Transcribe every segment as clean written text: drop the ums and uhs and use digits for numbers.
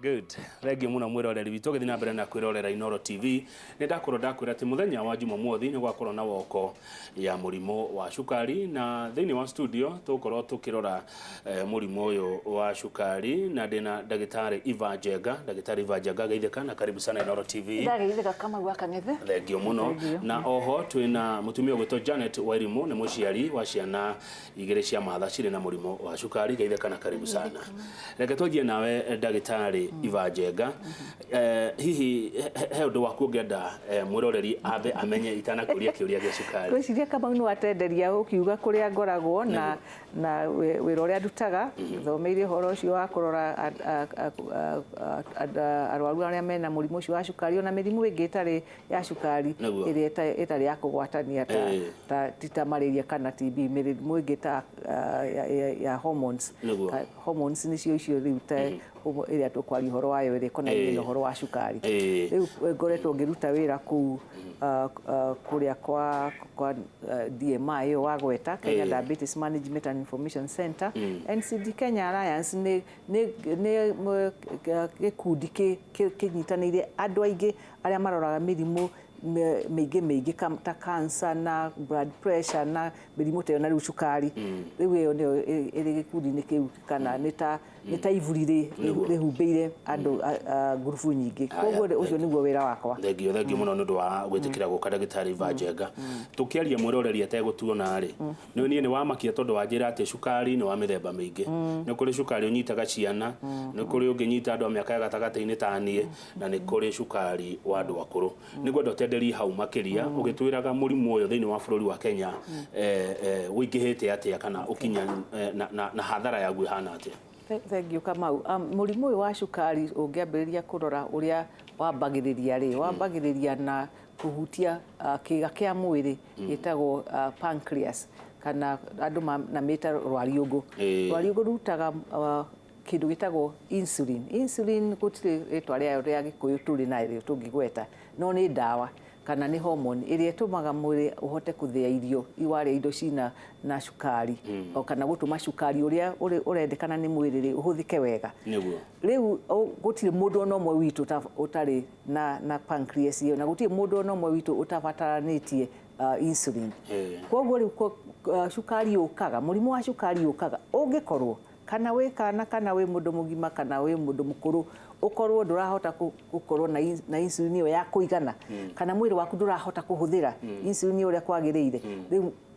Good. Thengi muno mwiroreri witu githi na mbere na kwirorera Inooro TV. Ndakorwo ndakwira ati muthenya wa Jumamothi ni gwakorwo na woko ya murimo wa cukari na thiini wa studio tukorwo tukirora murimo uyu wa cukari na ndina ndagitari Eva Njenga. Ndagitari Eva Njenga geitheka na karibu sana Inooro TV. Ndageitheka kama gwaka ngethe. Thengi muno na oho twina mutumia gwitwo Janet Wairimu ni muciari wa ciana igiri cia matha ciri na murimo wa cukari. Geitheka na karibu sana. Reke tujie nawe ndagitari Eva Njenga. Hihi he undu waku ngenda mwiroreri abe amenye itana kuria kiuria gia cukari. Gwiciria kama no atenderia ukiuga kuria ngoragwo na wira uria ndutaga thomeirie horo ucio wa kurora arwaru aria mena murimu ucio wa cukari ona mirimu ingi itari ya cukari iria itari ya kugwatania ta titamariria kana TB mirimu ingi ta ya hormones. Hormones ni cio riu ta iria tukwari horo wayo iri kona ni horo wa cukari. Riu ngoretwo ngiruta wira ku kuria kwa DMI yo wagweta Kenya Diabetes Management and Information Center. NCD Kenya Alliance ni gikundi kinyitanire andu aingi aria maroraga mirimu meigi ta cancer na blood pressure na mirimu te na cukari. Riu iyo ndio iri gikundi ni kiu kana ni ta ivurire rihumbeire andu grupu nyingi. Koguo ucio niguo wira wakwa. Thengio muno nundu wa gwitikira guka ndagitari Eva Njenga. Tukiaria mwiroreri ategutuona ri ni wamakia tondu wanjira ati cukari ni wa mithemba mingi. Ni kuri cukari unyitaga ciana, ni kuri unginyita andu a miaka ya gatagati-ini ta nie, na ni kuri cukari wa andu akuru. Nigwenda utenderi hau makiria ugitwiraga murimu uyu thiini wa bururi wa Kenya wingihite atia kana ukinya na hadhara yagu ihana atia? Thank you Kamau. Murimu uyu wa cukari ungiambiriria kurora uria wambagiriria wambagiriria na kuhutia kiga kia mwiri gitagwo pancreas kana andu na meta rwariugo. Rwariugo rutaga kindu gitagwo insulin gutire ritwa ria gikuyu turi na rio tungigweta no ni dawa kana ni hormone iria tumaga mwiri uhote kuthia irio iwaria indo cina na cukari o kana gutuma cukari uria urendekana ni mwiri uhuthike wega. Riu gutire mundu no mwe witu utari na pancreas iyo na gutire mundu no mwe witu utabataranitie insulin. Koguo riu cukari ukaga murimu wa cukari ukaga ungikorwo kana we kana kana we mundu mugima kana we mundu mukuru ukorwo ndurahota gukorwo na insulin yo ya kuigana kana mwiri waku ndurahota kuhuthira insulin yo ria kwagiriire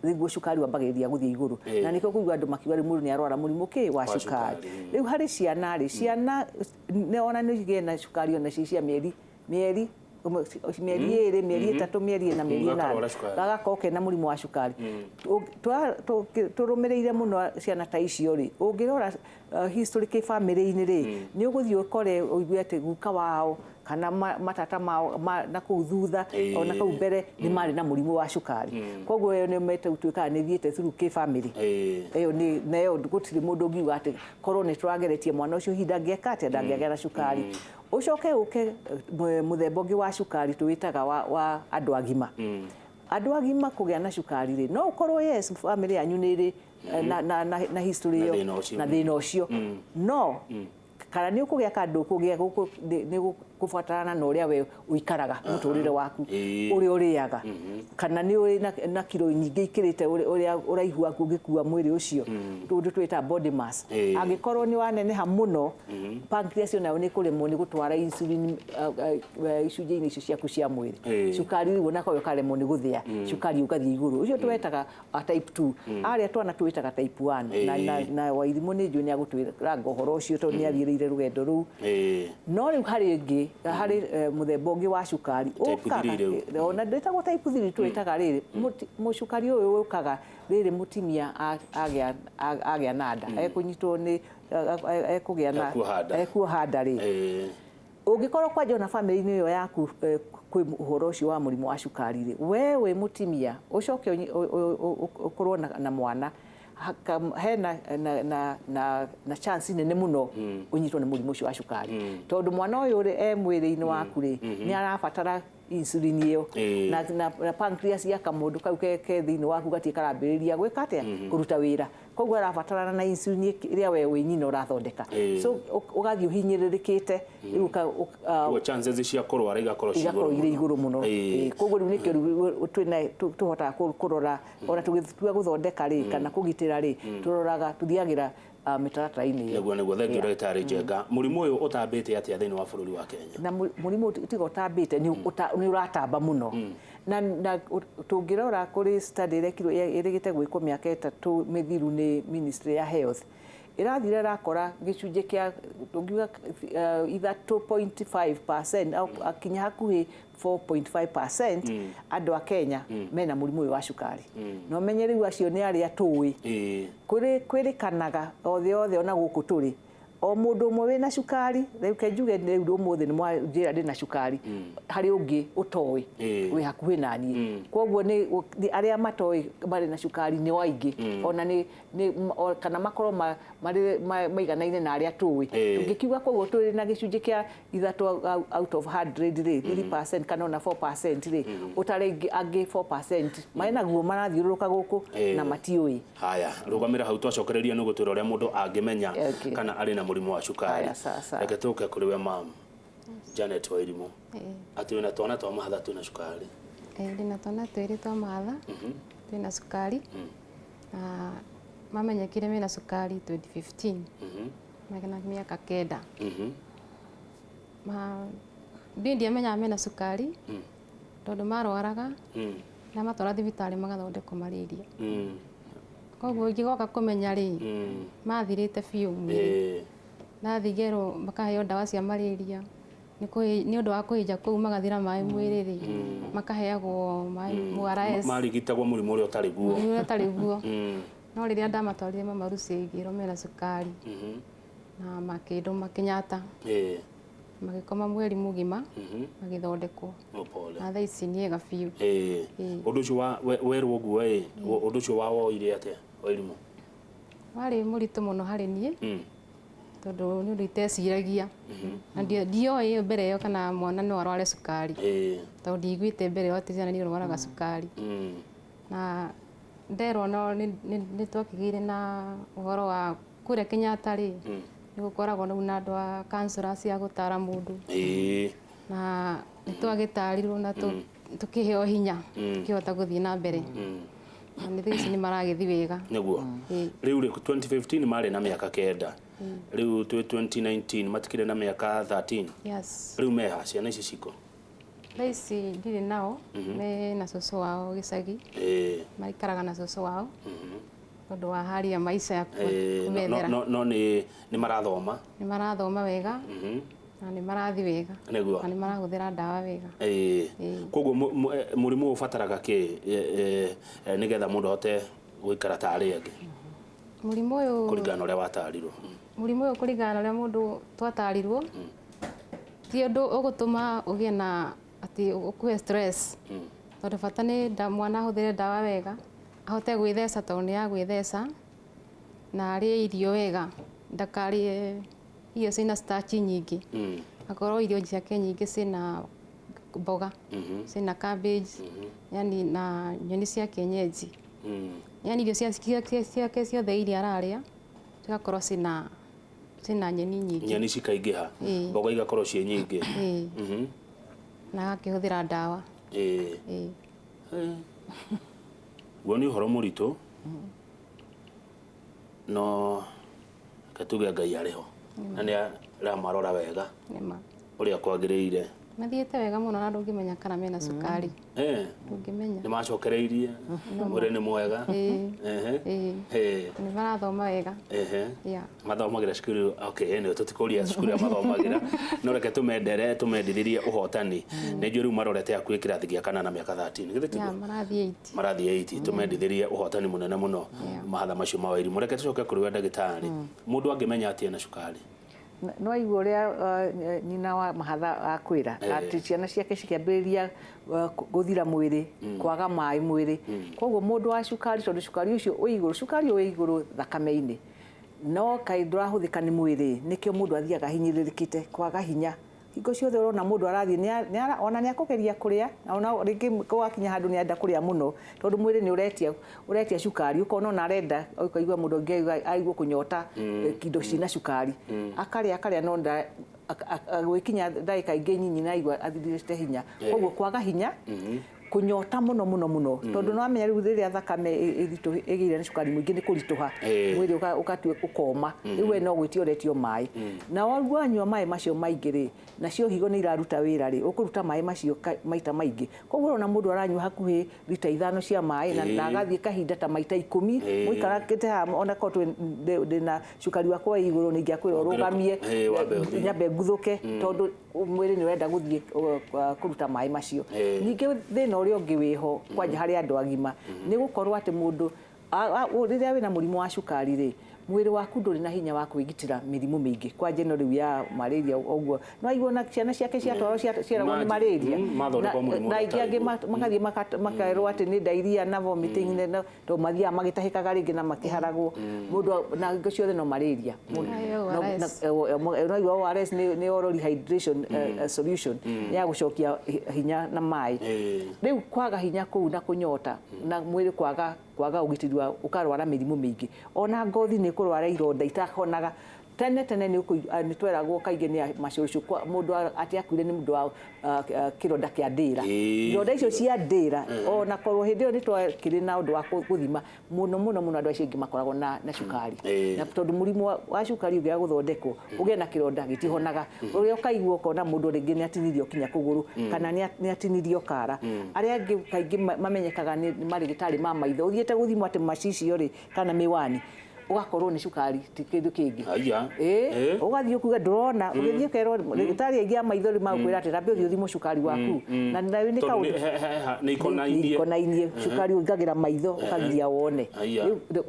riu cukari wambagiriria guthia iguru na niko kuigwa andu makiwa ri mundu ni arwara murimu ki wa cukari. Riu hari ciana ne ona ni gena cukari ona cia mieri iri, mieri itatu, mieri ina, mieri ina gagakoke na murimu wa cukari. Turumireire muno ciana ta icio ri ungirora history ki family-ini ri ni uguthii ukore uigwe ati guka wao kana matata mao na kuthutha ona kau mbere ni mari na murimu wa cukari. Koguo yo ni mete utuika ni thiete through ki family eyo ni nayo gutiri mundu ngiuga ati korwo ni turageretie mwana ucio hinda ngieka ati ndangiagera cukari. Ucoke uke muthemba ungi wa cukari tuwitaga wa andu agima. Andu agima kugia na cukari ri no ukorwo yes family yanyu ni ri na history yo na thina ucio no kana ni ukugia kandu kugia guku ni gufatana na uria we uikaraga muturire waku uri uriaga kana ni uri na kilo nyingi ikirite uria uraihu waku ngikua mwiri ucio tundu twita body mass. Angikorwo ni waneneha muno pancreas nayo ni kuremwo ni gutwara insulin icunjĩ-inĩ icio ciaku cia mwiri. Cukari riu nako yo karemwo ni guthia cukari ugathie iguru ucio twetaga type 2 aria twana twitaga type 1 na Wairimu ni njui ni agutwira ngohoro ucio to ni athirire rugendo ru no riu hari ingi hari muthemba ungi wa cukari ona ndetagwo type 3 twitaga riri mucukari uyu ukaga riri mutimia agia nada ekunyitwo ni ekugia na ekuhanda ri ungikorwo kwa jona family-ini yo yaku kwi uhoro ucio wa murimu wa cukari ri wewe mutimia ucoke ukorwo na mwana hena na chance nene muno unyitwo ni murimu ucio wa cukari tondu mwana uyu ri mwiri-ini waku ri ni arabatara insulin iyo na pancreas ya kamundu kau ke thiini waku gatie karambiriria gwika atia kuruta wira koguo arabatarana na insulin iria we wĩ nyina ũrathondeka so ũgathiĩ ũhinyĩrĩrĩkĩte rĩu chances cia kũrwara igakorwo irĩ igũrũ mũno koguo rĩu nĩkĩo tũhotaga kũrora ona tũgĩtua gũthondeka rĩ kana kũgitĩra rĩ tũroraga tuthiagĩra mĩtaratara-inĩ nĩguo thengia ndagĩtarĩ Njenga mũrimũ ũyũ ũtambĩte atĩa thĩinĩ wa bũrũri wa Kenya na mũrimũ tiga ũtambĩte nĩ ũratamba mũno na tũngĩrora kũrĩ study ĩrĩgĩte gwĩkwo mĩaka 3 mĩthiru nĩ Ministry ya Health irathire rakora gĩcunjĩ kĩa tũngiuga either 2.5% akinya hakuhĩ 4.5% andũ a Kenya mena mũrimũ ũyũ wa cukari no menye rĩu acio nĩ arĩa tũĩ kwĩrĩkanaga othe ona gũkũ tũrĩ o mũndũ ũmwe wĩna cukari rĩu kenjuge rĩu ũmũthĩ nĩ mwanjĩra ndĩ na cukari harĩ ũngĩ ũtoĩ wĩ hakuhĩ na niĩ koguo nĩ arĩa matoĩ marĩ na cukari nĩ waingĩ ona nĩ kana makorwo maiganaine na arĩa tũĩ ũngĩkiuga koguo tũrĩ na gĩcunjĩ kĩa ithatũ out of 100 rĩ 3% kana ona 4% rĩ ũtarĩ angĩ 4% marĩ naguo marathiũrũrũka gũkũ na matiũĩ haya rũgamĩra hau twacokereria nĩ gũtwĩra ũrĩa mũndũ angĩmenya kana arĩ na mũrimũ wa cukari reke tũke kũrĩ we mam Janet Wairimu atĩ wĩna twana twa mahatha twĩna cukari ndĩna twana twĩrĩ twa mahatha twĩna cukari na mamenyekire mena cukari 2015 magena mĩaka 9 ndiamenyaga mena cukari tondũ marwaraga na matwara thibitarĩ magathondekwo malaria koguo ngĩgoka kũmenya rĩ mathirĩte biũ nathigerwo makaheo ndawa cia malaria nĩ ũndũ wa kũhĩnja kũu magathira maĩ mwĩrĩ rĩ makaheagwo maĩ MRS marigitagwo mũrimũ ũrĩa ũtarĩ guo no rĩrĩa ndamatwarire mama Lucy ngĩrwo mena cukari na makĩndũ makĩnyata magĩkoma mweri mũgima magĩthondekwo na thaa ici nĩ ega biũ ũndũ ũcio werwo ũguo ũndũ ũcio woire atĩa Wairimu warĩ mũritũ mũno harĩ niĩ tondũ nĩ ũndũ iteciragia na ndioĩ mbere ĩyo kana mwana no arware cukari tondũ ndiguĩte mbere ĩyo atĩ ciana nĩ irwaraga cukari na nderwo no nĩ twakĩgĩire na ũhoro wa kũrĩa Kenyatta rĩ nĩ gũkoragwo na andũ a kansũra cia gũtara mũndũ na nĩ twagĩtarirwo na tũkĩheo hinya kĩhota gũthiĩ na mbere na nĩ ici nĩ maragĩthi wega nĩguo rĩu 2015 marĩ na mĩaka 9 rĩu 2019 matikire na mĩaka 13 rĩu meha ciana ici ciko thaa ici ndirĩ nao me na cũcũ wao gĩcagi maikaraga na cũcũ wao tondũ wa hali ya maisha ya kumethera no nĩ marathoma wega na nĩ marathi wega na nĩ marahũthĩra ndawa wega koguo mũrimũ ũbataraga kĩ nĩgetha mũndũ ahote gũikara tarĩ angĩ mũrimũ ũyũ kũringana ũrĩa watarirwo mũrimũ ũyũ kũringana ũrĩa mũndũ twatarirwo ti ũndũ ũgũtũma ũgĩe na atĩ ũkue stress tondũ bata nĩ mwana ahũthĩre ndawa wega ahote gwĩtheca tondũ nĩ ya gwĩtheca na arĩe irio wega ndakarĩe irio ciĩna starch nyingĩ akorwo irio ciake nyingĩ ciĩna mboga ciĩna cabbage yani na nyeni cia kienyeji yani irio ciake ciothe iria ararĩa cigakorwo ciĩna nyeni nyingĩ nyeni cikaingĩha mboga igakorwo ciĩ nyingĩ na akĩhũthĩra ndawa guo nĩ ũhoro mũritũ no katuge Ngai arĩho na nĩ aramarora wega ũrĩa kwagĩrĩire mathiĩte wega mũno na ndũngĩmenya kana mena cukari ndũngĩmenya nĩ macokereirie mwĩrĩ nĩ mwega nĩ marathoma wega mathomagĩra cukuru nĩ tũtikũria cukuru ya mathomagĩra no reke tũmendithĩrie ũhotani nĩ njũĩ rĩu marorete hakuhĩ kĩrathi gĩa 4 na mĩaka 13 marathiĩ 8 tũmendithĩrie ũhotani mũnene mũno mahatha macio ma Wairimu reke tũcoke kũrĩ we ndagĩtarĩ mũndũ angĩmenya atĩa na cukari no aigua ũrĩa nyina wa mahatha akwĩra atĩ ciana ciake cikĩambĩrĩria gũthira mwĩrĩ kwaga maĩ mwĩrĩ koguo mũndũ wa cukari tondũ cukari ũcio wĩ igũrũ thakame-inĩ no kaĩ ndũrahũthĩka nĩ mwĩrĩ nĩkĩo mũndũ athiaga hinyĩrĩrĩkĩte kwaga hinya hingo ciothe urona mundu arathie ona ni akugeria kuria ona ringi gwakinya handu ni enda kuria muno tondu mwiri ni uretia cukari ukona ona arenda ukaigua mundu ngi aigua kunyota kindo cina cukari akaria no nda gwikinya ndagika ingi nyinyi na igua athirite hinya koguo kwaga hinya kunyota muno tondu no amenya riu riria thakame igire na cukari mwingi ni kurituha mwiri ukatue ukoma riu no gwitio retio mai na waruo anyua mai macio maingi ri nacio higo ni iraruta wira ri ukuruta mai macio maita maingi koguo ona mundu aranyua hakuhi lita 5 cia mai na agathie kahinda ta maita 10 muikara kete ona ko ndina cukari wakwa iguru ningi akwira urugamie nyambe nguthuke tondu mwiri ni urenda guthie kuruta mai macio ningi thina uria ungi wiho kwanja hari andu agima ni gukorwo ati mundu riria wina murimu wa cukari ri mwiri waku nduri na hinya wa kwigitira mirimu mingi kwa jeno riu ya malaria oguo no aigua na ciana ciake ciatwaro ciaragwo ni malaria na ingi angi magathie makaerwo ati ni diarrhea na vomiting to mathia magitahikaga ringi na makiharagwo mundu na ingi ciothe no malaria no ORS ni oral rehydration solution ya gucokia hinya na mai riu kwaga hinya kuu na kunyota na mwiri kwaga ugitiri wa ukarwara mirimu mingi ona ngothi ni kurwara ironda itahonaga tene ni tweragwo kaingi ni macucu mundu ati akuire ni mundu wa kironda kia ndira ironda icio cia ndira ona korwo hindi yo ni twakiri na undu wa guthima muno andu acio ingi makoragwo na cukari na tondu murimu wa cukari ugia guthondekwo ugia na kironda gitihonaga uria ukaigua ukona mundu ringi ni atinirio kinya kuguru kana ni atinirio kara aria angi kaingi mamenyekaga ni marigitari ma maitho uthiete guthimwo ati macicio ri kana miwani ugakorwo ni cukari ti kindu kingi ugathie kuga ndurona ugithie kerwo rigitari aingi maitho ri makwira ati rambe uthimo cukari waku na ni kaundu ni ikonainie cukari ungagira maitho ukagiria wone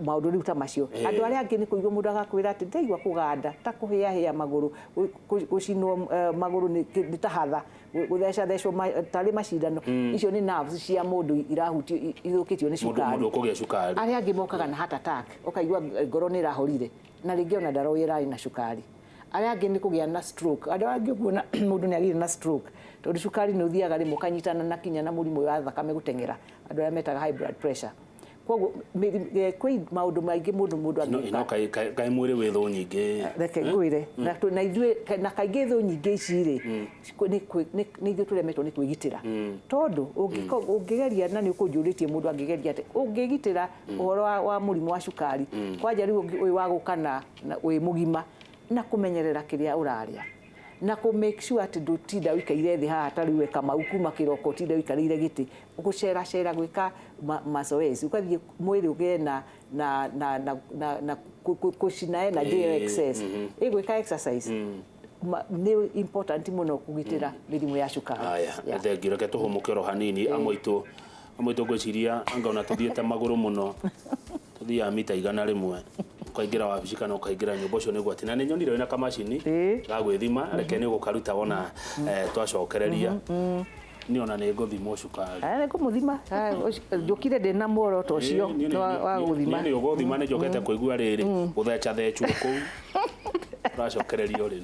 maundu riu ta macio andu aria angi ni kuigua mundu agakwira ati ndaigua kuganda ta kuhia maguru gucinwo maguru ni tahatha guthecwo tari macindano icio ni nerves cia mundu irahutio ithukitio ni cukari mundu kugia cukari aria angi mokaga na heart attack ukaigua ngoro ni rahorire na ringi ona ndaroira na cukari aria angi ni kugia na stroke andu angi kuona mundu ni agire na stroke tondu cukari ni uthiaga rimwe kanyitana na kinya na murimu wa thakame gutengera andu aria metaga high blood pressure koguo kwĩ maundu maingi mundu angi no kai mwiri wi thu nyingi reke ngwire na ithue na kaingi thu nyingi ici ri ni ithu turemetwo ni kwigitira tondu ungigeria na ni ukunjuritie mundu angigeria ati ungigitira uhoro wa murimu wa cukari kwanja riu uyu wa gukana wi mugima na kumenyerera kiria uraria na ku make sure ati ndutinda wikaire thi haha tari we kama ukuma kiroko tinda wikarire giti ugucera gwika mazoezi ukathie mwiri ugie na kushina energy excess igwika exercise ni important muno kugitira mirimu ya cukari aya thengire ke tuhumukero hanini amoito gwiciria anga ona tuthiete maguru muno tuthia mita 100 ukaingira wabici kana ukaingira nyumba ucio niguo ati na ni nyonire wina kamacini ga gwithima reke ni gukaruta wona twacokereria ni ona ni nguthima cukari ni kumuthima njukire ndina muoroto ucio wa guthima ni uguthima ni njokete kuigua riri guthecha thechwo kuu twacokereria uri